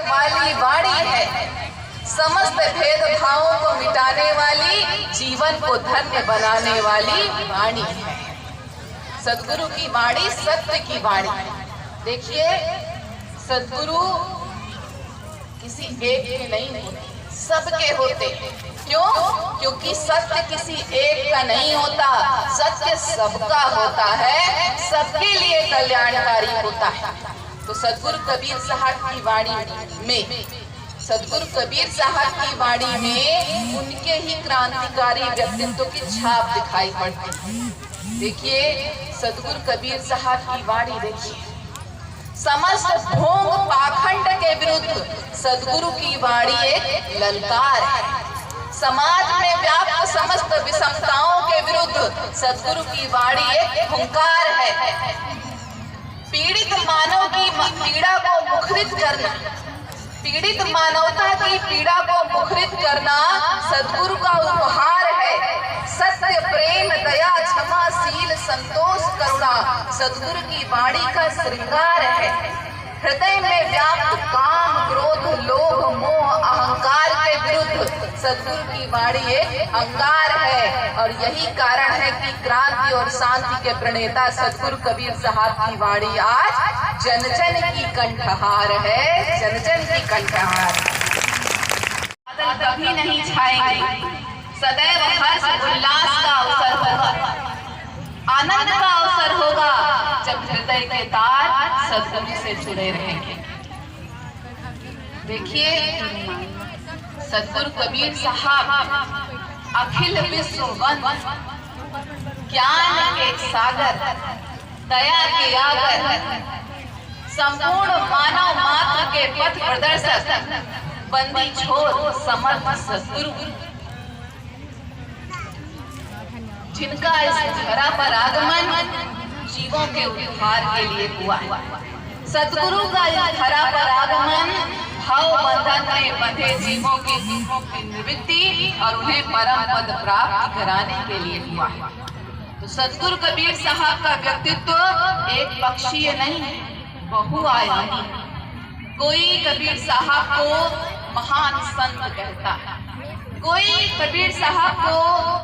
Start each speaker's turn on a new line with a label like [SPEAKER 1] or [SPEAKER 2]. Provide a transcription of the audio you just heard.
[SPEAKER 1] वाली वाणी है, समस्त भेदभावों को मिटाने वाली, जीवन को धन्य बनाने वाली वाणी है। सदगुरु की वाणी सत्य की वाणी। देखिए, सदगुरु किसी एक के नहीं होते, सबके होते। क्यों? क्योंकि सत्य किसी एक का नहीं होता, सत्य सबका होता है, सबके लिए कल्याणकारी होता है। तो सदगुरु कबीर साहब की वाणी में, सदगुरु कबीर साहब की वाणी में उनके ही क्रांतिकारी व्यक्तित्व की छाप दिखाई पड़ती है। देखिए, सदगुरु कबीर साहब की वाणी देखिए, समस्त ढोंग पाखंड के विरुद्ध सदगुरु की वाणी एक ललकार है। समाज में व्याप्त समस्त विषमताओं के विरुद्ध सदगुरु की वाणी एक हुंकार है। पीड़ित मानव की पीड़ा को मुखरित करना, पीड़ित मानवता की पीड़ा को मुखरित करना सदगुरु का उपहार है। सत्य, प्रेम, दया, क्षमा, शील, संतोष, करुणा सदगुरु की वाणी का श्रृंगार है। हृदय में व्याप्त काम, क्रोध, लोभ, मोह, अहंकार के विरुद्ध सदगुरु की वाणी एक अंगार है। और यही कारण है कि क्रांति और शांति के प्रणेता सदगुरु कबीर साहब की वाणी आज जन जन की कंठहार है, जन जन की कंठहार। बादल कभी नहीं छाएंगे, सदैव हर्ष उल्लास का अवसर होगा, आनंद का अवसर होगा, जब हृदय के तार सदगुरु से जुड़े रहेंगे। देखिए, सदगुरु कबीर साहब अखिल विश्व वंद, ज्ञान के सागर, दया के आगर, संपूर्ण मानव मात्र के पथ प्रदर्शक, बंदी छोड़ समर्थ सदगुरु, जिनका इस धरा पर आगमन जीवों के उद्धार के लिए हुआ। सदगुरु का इस धरा पर आगमन भाव बंधन में बंधे जीवों की निवृत्ति और उन्हें परम पद प्राप्त कराने के लिए हुआ। तो सदगुरु कबीर साहब का व्यक्तित्व एक पक्षीय नहीं है, बहुआयामी। कोई कबीर साहब को महान संत कहता है, कोई कबीर साहब को